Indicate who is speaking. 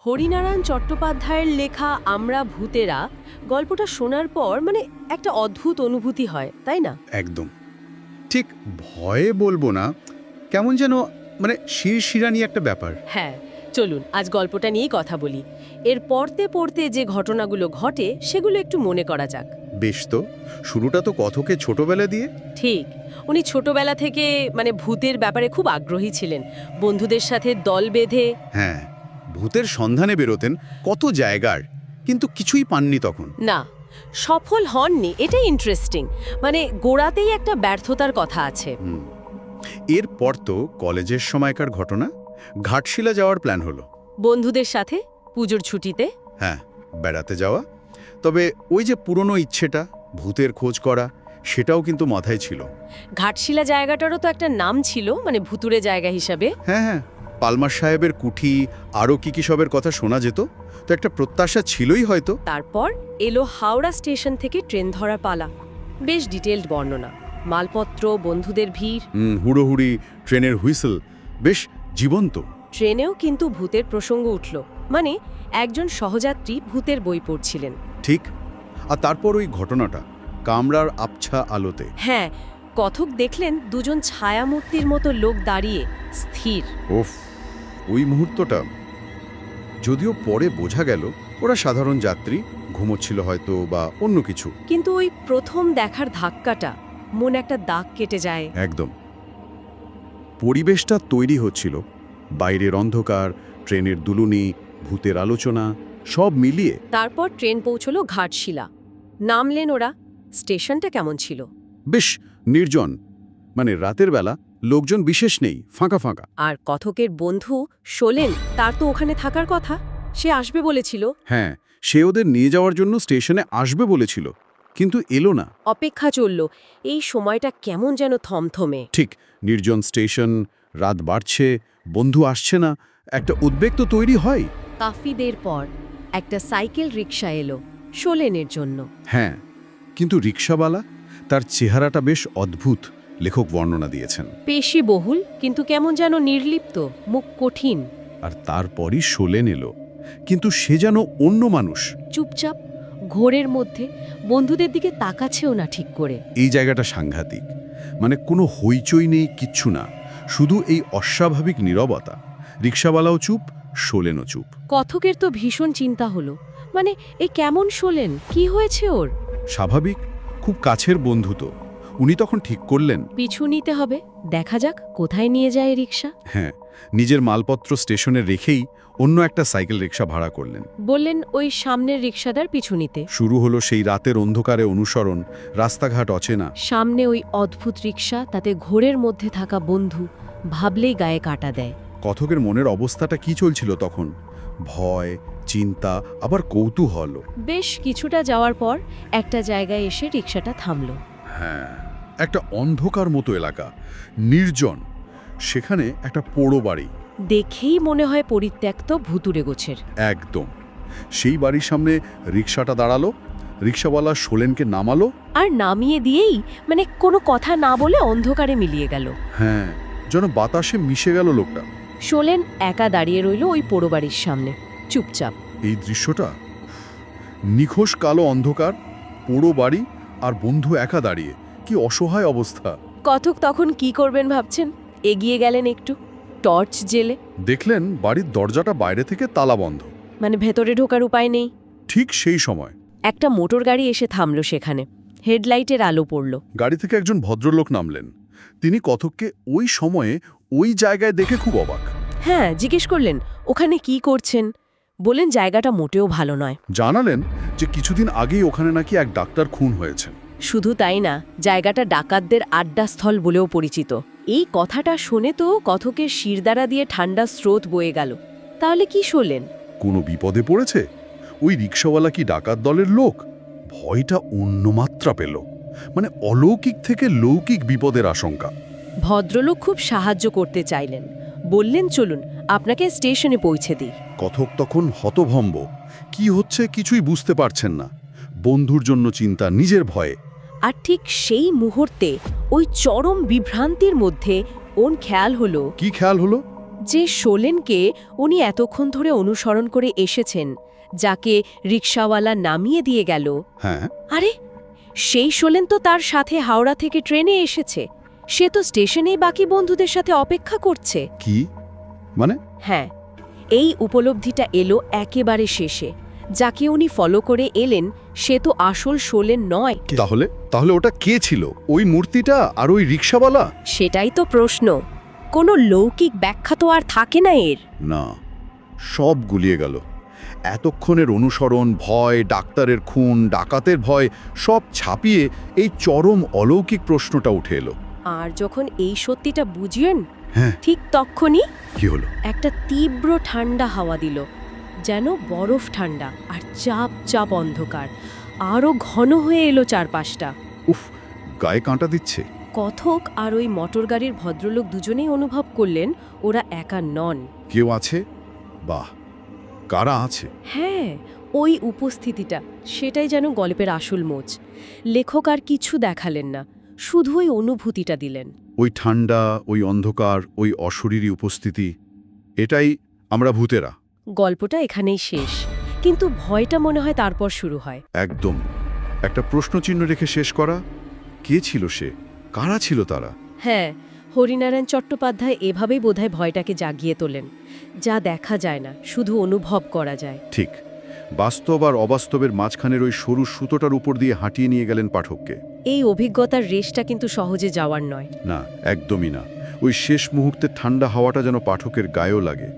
Speaker 1: হরিনারায়ণ চট্টোপাধ্যায়ের লেখা আমরা ভূতেরা গল্পটা শোনার পর একটা অদ্ভুত অনুভূতি হয়, তাই না?
Speaker 2: একদম ঠিক। ভয়ে বলবো না, কেমন যেন শিরশিরানি একটা ব্যাপার।
Speaker 1: হ্যাঁ, চলুন আজ গল্পটা নিয়েই কথা বলি। এর পড়তে পড়তে যে ঘটনাগুলো ঘটে সেগুলো একটু মনে করা যাক।
Speaker 2: বেশ, তো শুরুটা তো কথকে ছোটবেলা দিয়ে।
Speaker 1: ঠিক, উনি ছোটবেলা থেকে ভূতের ব্যাপারে খুব আগ্রহী ছিলেন। বন্ধুদের সাথে দল বেঁধে
Speaker 2: হ্যাঁ, ভূতের সন্ধানে বেরোতেন কত জায়গার, কিন্তু কিছুই পাননি তখন।
Speaker 1: না, সফল হননি, এটাই ইন্টারেস্টিং। গোড়াতেই একটা ব্যর্থতার কথা আছে।
Speaker 2: এরপর তো কলেজের সময়কার ঘটনা, ঘাটশিলা যাওয়ার প্ল্যান হলো
Speaker 1: বন্ধুদের সাথে পুজোর ছুটিতে।
Speaker 2: হ্যাঁ, বেড়াতে যাওয়া। তবে ওই যে পুরনো ইচ্ছেটা ভূতের খোঁজ করা, সেটাও কিন্তু মাথায় ছিল।
Speaker 1: ঘাটশিলা জায়গাটারও তো একটা নাম ছিল, ভুতুরে জায়গা হিসাবে।
Speaker 2: হ্যাঁ হ্যাঁ, পালমার সাহেবের কুঠি, আরও কি সবের কথা শোনা যেত, তো একটা প্রত্যাশা ছিলই হয়তো।
Speaker 1: তারপর এলো হাওড়া স্টেশন থেকে ট্রেন ধরার পালা। বেশ ডিটেইলড বর্ণনা, মালপত্র, বন্ধুদের ভিড়।
Speaker 2: হুড়োহুড়ি, ট্রেনের হুইসেল, বেশ জীবন্ত।
Speaker 1: ট্রেনেও কিন্তু ভূতের প্রসঙ্গ উঠল। একজন সহযাত্রী ভূতের বই পড়ছিলেন।
Speaker 2: ঠিক। আর তারপর ওই ঘটনাটা, কামরার আবছা আলোতে।
Speaker 1: হ্যাঁ, কথক দেখলেন দুজন ছায়ামূর্তির মতো লোক দাঁড়িয়ে স্থির।
Speaker 2: ওফ, ওই মুহূর্তটা, যদিও পরে বোঝা গেল ওরা সাধারণ যাত্রী, ঘুমোচ্ছিল হয়তো বা অন্য কিছু।
Speaker 1: কিন্তু ওই প্রথম দেখার ধাক্কাটা মনে একটা দাগ কেটে যায়।
Speaker 2: একদম। পরিবেশটা তৈরি হচ্ছিল, বাইরের অন্ধকার, ট্রেনের দুলুনি, ভূতের আলোচনা, সব মিলিয়ে।
Speaker 1: তারপর ট্রেন পৌঁছলো ঘাটশিলা। নামলেন ওরা। স্টেশনটা কেমন ছিল?
Speaker 2: বেশ নির্জন, রাতের বেলা লোকজন বিশেষ নেই, ফাঁকা ফাঁকা।
Speaker 1: আর কথকের বন্ধু শোলেন, তার তো ওখানে থাকার কথা, সে আসবে বলেছিল।
Speaker 2: হ্যাঁ, সে ওদের নিয়ে যাওয়ার জন্য স্টেশনে আসবে বলেছিল, কিন্তু এলো না।
Speaker 1: অপেক্ষা চলল। এই সময়টা কেমন যেন থমথমে।
Speaker 2: ঠিক, নির্জন স্টেশন, রাত বাড়ছে, বন্ধু আসছে না, একটা উদ্বেগ তো তৈরি হয়।
Speaker 1: কাফিদের পর একটা সাইকেল রিকশা এলো শোলেনের জন্য।
Speaker 2: হ্যাঁ, কিন্তু রিকশাওয়ালা, তার চেহারাটা বেশ অদ্ভুত, লেখক বর্ণনা দিয়েছেন।
Speaker 1: পেশি বহুল, কিন্তু কেমন যেন নির্লিপ্ত, মুখ কঠিন।
Speaker 2: আর তারপরই শোলেন এলো, কিন্তু সে যেন অন্য মানুষ।
Speaker 1: চুপচাপ, ঘোরের মধ্যে, বন্ধুদের দিকে তাকাচ্ছেও না ঠিক করে।
Speaker 2: এই জায়গাটা সাংঘাতিক। কোনো হইচই নেই, কিচ্ছু না, শুধু এই অস্বাভাবিক নীরবতা। রিকশাওয়ালাও চুপ, শোলেনও চুপ।
Speaker 1: কথকের তো ভীষণ চিন্তা হলো। এ কেমন শোলেন, কি হয়েছে ওর?
Speaker 2: স্বাভাবিক, খুব কাছের বন্ধু তো। উনি তখন ঠিক করলেন
Speaker 1: পিছু নিতে হবে, দেখা যাক কোথায় নিয়ে যায় রিকশা।
Speaker 2: হ্যাঁ, নিজের মালপত্র স্টেশনে রেখেই অন্য একটা সাইকেল রিকশা ভাড়া করলেন।
Speaker 1: বললেন ওই সামনের রিকশাদার পিছু নিতে।
Speaker 2: শুরু হলো সেই রাতের অন্ধকারে অনুসরণ, রাস্তাঘাট অচেনা।
Speaker 1: সামনে ওই অদ্ভুত রিকশা, তাতে ঘোরের মধ্যে থাকা বন্ধু, ভাবলেই গায়ে কাটা দেয়।
Speaker 2: কথকের মনের অবস্থাটা কি চলছিল তখন? ভয়, চিন্তা, আবার কৌতূহল।
Speaker 1: বেশ কিছুটা যাওয়ার পর একটা জায়গায় এসে রিকশাটা থামল।
Speaker 2: হ্যাঁ, একটা অন্ধকার মতো এলাকা, নির্জন। সেখানে একটা পোড়ো বাড়ি।
Speaker 1: দেখেই মনে হয় পরিত্যক্ত, ভুতুরে গোছের।
Speaker 2: একদম। সেই বাড়ির সামনে রিকশাটা দাঁড়ালো, রিকশাওয়ালা শোলেনকে নামালো।
Speaker 1: আর নামিয়ে দিয়েই কোনো কথা না বলে অন্ধকারে মিলিয়ে গেল।
Speaker 2: হ্যাঁ, যেন বাতাসে মিশে গেল লোকটা।
Speaker 1: শোলেন একা দাঁড়িয়ে রইল ওই পোড়ো বাড়ির সামনে, চুপচাপ।
Speaker 2: এই দৃশ্যটা, নিখোশ কালো অন্ধকার, পোড়ো বাড়ি, আর বন্ধু একা দাঁড়িয়ে, কি অসহায় অবস্থা।
Speaker 1: কথক তখন কি করবেন ভাবছেন। এগিয়ে গেলেন একটু, টর্চ জেলে।
Speaker 2: দেখলেন বাড়ির দরজাটা বাইরে থেকে তালা বন্ধ।
Speaker 1: ভেতরে ঢোকার উপায় নেই।
Speaker 2: ঠিক সেই সময়
Speaker 1: একটা মোটর গাড়ি এসে থামল সেখানে। হেডলাইটের আলো পড়ল।
Speaker 2: গাড়ি থেকে একজন ভদ্রলোক নামলেন। তিনি কথককে ওই সময়ে ওই জায়গায় দেখে খুব অবাক।
Speaker 1: হ্যাঁ, জিজ্ঞেস করলেন ওখানে কি করছেন। বলেন জায়গাটা মোটেও ভালো নয়।
Speaker 2: জানালেন যে কিছুদিন আগেই ওখানে নাকি এক ডাক্তার খুন হয়েছেন।
Speaker 1: শুধু তাই না, জায়গাটা ডাকাতদের আড্ডাস্থল বলেও পরিচিত। এই কথাটা শুনে তো কথকের শিরদাঁড়া দিয়ে ঠান্ডা স্রোত বয়ে গেল। তাহলে কি শোলেন?
Speaker 2: কোনো বিপদে পড়েছে? ওই রিকশাওয়ালা কি ডাকাত দলের লোক? ভয়টা অন্য মাত্রা পেল, অলৌকিক থেকে লৌকিক বিপদের আশঙ্কা।
Speaker 1: ভদ্রলোক খুব সাহায্য করতে চাইলেন। বললেন চলুন আপনাকে স্টেশনে পৌঁছে দিই।
Speaker 2: কথক তখন হতভম্ব, কি হচ্ছে কিছুই বুঝতে পারছেন না। বন্ধুর জন্য চিন্তা, নিজের ভয়ে।
Speaker 1: আর ঠিক সেই মুহূর্তে ওই চরম বিভ্রান্তির মধ্যে ওর খেয়াল হলো।
Speaker 2: কি খেয়াল হলো?
Speaker 1: যে শোলেনকে উনি এতক্ষণ ধরে অনুসরণ করে এসেছেন, যাকে রিকশাওয়ালা নামিয়ে দিয়ে গেল,
Speaker 2: হ্যাঁ,
Speaker 1: আরে সেই শোলেন তো তার সাথে হাওড়া থেকে ট্রেনে এসেছে। সে তো স্টেশনেই বাকি বন্ধুদের সাথে অপেক্ষা করছে।
Speaker 2: কি মানে?
Speaker 1: হ্যাঁ, এই উপলব্ধিটা এলো একেবারে শেষে। যাকে উনি ফলো করে এলেন সে তো আসল শোলেন নয়।
Speaker 2: তাহলে তাহলে ওটা কে ছিল? ওই মূর্তিটা আর ওই রিকশাওয়ালা?
Speaker 1: সেটাই তো প্রশ্ন। কোনো লৌকিক ব্যাখ্যা তো আর থাকে না এর।
Speaker 2: না, সব গুলিয়ে গেল। এতক্ষণের অনুসরণ, ভয়, ডাক্তারের খুন, ডাকাতের ভয় সব ছাপিয়ে এই চরম অলৌকিক প্রশ্নটা উঠে এলো।
Speaker 1: আর যখন এই সত্যিটা বুঝলেন,
Speaker 2: হ্যাঁ,
Speaker 1: ঠিক তখনই
Speaker 2: কি হলো?
Speaker 1: একটা তীব্র ঠান্ডা হাওয়া দিল, যেন বরফ ঠান্ডা, আর চাপ চাপ অন্ধকার আরও ঘন হয়ে এলো চারপাশটা।
Speaker 2: উফ, গায়ে কাঁটা দিচ্ছে।
Speaker 1: কথক আর ওই মোটরগাড়ির ভদ্রলোক দুজনেই অনুভব করলেন ওরা একা নন।
Speaker 2: কেউ আছে? বাহ, কারা আছে?
Speaker 1: হ্যাঁ, ওই উপস্থিতিটা, সেটাই যেন গল্পের আসল মোচ। লেখক আর কিছু দেখালেন না, শুধু ওই অনুভূতিটা দিলেন।
Speaker 2: ওই ঠান্ডা, ওই অন্ধকার, ওই অশরীরী উপস্থিতি, এটাই আমরা ভূতেরা।
Speaker 1: গল্পটা এখানেই শেষ, কিন্তু ভয়টা মনে হয় তারপর শুরু হয়।
Speaker 2: একদম। একটা প্রশ্নচিহ্ন রেখে শেষ করা। কে ছিল সে? কারা ছিল তারা?
Speaker 1: হ্যাঁ, হরিনারায়ণ চট্টোপাধ্যায় এভাবেই বোধহয় ভয়টাকে জাগিয়ে তোলেন। যা দেখা যায় না, শুধু অনুভব করা যায়।
Speaker 2: ঠিক, বাস্তব আর অবাস্তবের মাঝখানের ওই সরু সুতোটার উপর দিয়ে হাঁটিয়ে নিয়ে গেলেন পাঠককে।
Speaker 1: এই অভিজ্ঞতার রেশটা কিন্তু সহজে যাওয়ার নয়।
Speaker 2: না, একদমই না। ওই শেষ মুহূর্তে ঠান্ডা হাওয়াটা যেন পাঠকের গায়েও লাগে।